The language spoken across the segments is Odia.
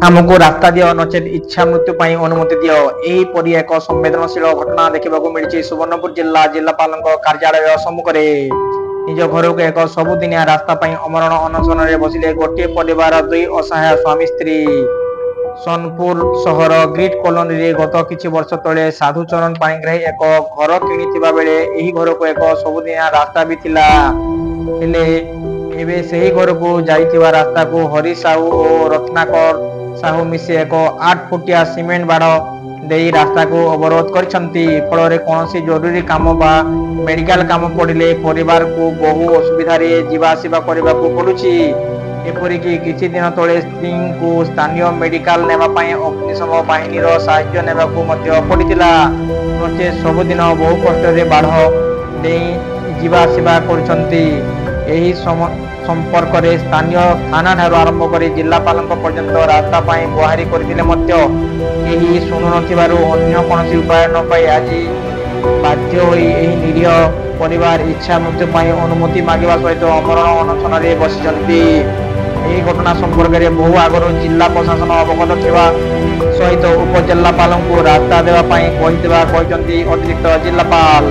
ଆମକୁ ରାସ୍ତା ଦିଅ ନଚେତ୍ ଇଚ୍ଛା ମୃତ୍ୟୁ ପାଇଁ ଅନୁମତି ଦିଅ। ଏହିପରି ଏକ ସମ୍ବେଦନଶୀଳ ଘଟଣା ଦେଖିବାକୁ ମିଳିଛି ସୁବର୍ଣ୍ଣପୁର ଜିଲ୍ଲାପାଳଙ୍କ କାର୍ଯ୍ୟାଳୟ ସମ୍ମୁଖରେ। ନିଜ ଘରକୁ ଏକ ସବୁଦିନିଆ ରାସ୍ତା ପାଇଁ ଅମରଣ ଅନଶନରେ ବସିଲେ ଗୋଟିଏ ପରିବାର ଦୁଇ ଅସହାୟ ସ୍ୱାମୀ ସ୍ତ୍ରୀ। ସୋନପୁର ସହର ଗ୍ରୀଡ କଲୋନୀରେ ଗତ କିଛି ବର୍ଷ ତଳେ ସାଧୁଚରଣ ପାଣିଗ୍ରାହୀ ଏକ ଘର କିଣିଥିବା ବେଳେ ଏହି ଘରକୁ ଏକ ସବୁଦିନିଆ ରାସ୍ତା ବି ଥିଲା। ହେଲେ ଏବେ ସେହି ଘରକୁ ଯାଇଥିବା ରାସ୍ତାକୁ ହରି ସାହୁ ଓ ରତ୍ନାକର ସାହୁ ମିଶି ଏକ 8 ଫୁଟିଆ ସିମେଣ୍ଟ ବାଡ଼ ଦେଇ ରାସ୍ତାକୁ ଅବରୋଧ କରିଛନ୍ତି। ଫଳରେ କୌଣସି ଜରୁରୀ କାମ ବା ମେଡିକାଲ କାମ ପଡ଼ିଲେ ପରିବାରକୁ ବହୁ ଅସୁବିଧାରେ ଯିବା ଆସିବା କରିବାକୁ ପଡୁଛି। ଏପରିକି କିଛି ଦିନ ତଳେ ସ୍ତ୍ରୀଙ୍କୁ ସ୍ଥାନୀୟ ମେଡିକାଲ ନେବା ପାଇଁ ଅଗ୍ନିଶମ ବାହିନୀର ସାହାଯ୍ୟ ନେବାକୁ ମଧ୍ୟ ପଡ଼ିଥିଲା। ନଚେତ୍ ସବୁଦିନ ବହୁ କଷ୍ଟରେ ବାଡ଼ ଡେଇଁ ଯିବା ଆସିବା କରୁଛନ୍ତି। ଏହି ସମ୍ପର୍କରେ ସ୍ଥାନୀୟ ଥାନାଠାରୁ ଆରମ୍ଭ କରି ଜିଲ୍ଲାପାଳଙ୍କ ପର୍ଯ୍ୟନ୍ତ ରାସ୍ତା ପାଇଁ ଗୁହାରି କରିଥିଲେ ମଧ୍ୟ କେହି ଶୁଣୁନଥିବାରୁ ଅନ୍ୟ କୌଣସି ଉପାୟ ନ ପାଇ ଆଜି ବାଧ୍ୟ ହୋଇ ଏହି ନିରୀହ ପରିବାର ଇଚ୍ଛା ମୃତ୍ୟୁ ପାଇଁ ଅନୁମତି ମାଗିବା ସହିତ ଅମରଣ ଅନଶନରେ ବସିଛନ୍ତି। ଏହି ଘଟଣା ସମ୍ପର୍କରେ ବହୁ ଆଗରୁ ଜିଲ୍ଲା ପ୍ରଶାସନ ଅବଗତ ଥିବା ସହିତ ଉପଜିଲ୍ଲାପାଳଙ୍କୁ ରାସ୍ତା ଦେବା ପାଇଁ କହିଥିବା କହିଛନ୍ତି ଅତିରିକ୍ତ ଜିଲ୍ଲାପାଳ।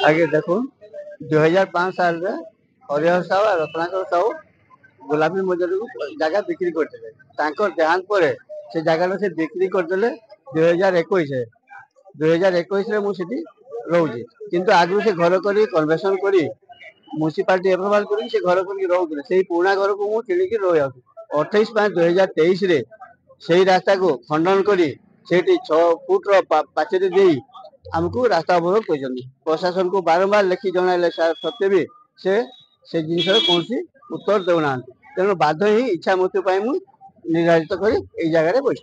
आगे देखो 2005 साल रे हरिहर साहू और रत्नाकर साहू गोलापी मजर को जगह बिक्री करते देहांत पर से जगह से बिक्री करते 2021 मुझे रोचे किंतु आगु से घर कर कन्वेशन कर म्यूनिसिपालिटी एप्रुवाल कर घर कर रोते से पुराणा घर को मुझे किणिकी रही 28/5/2023 से रास्ता को खंडन कर 6 फुट पाचेरी दे आमको रास्ता अवरोध कर प्रशासन को बारंबार लिखि जन सत्वे भी से जिन कौन उत्तर देना तेणु बाध्य ही इच्छा मृत्यु निर्धारित कर जगह बस।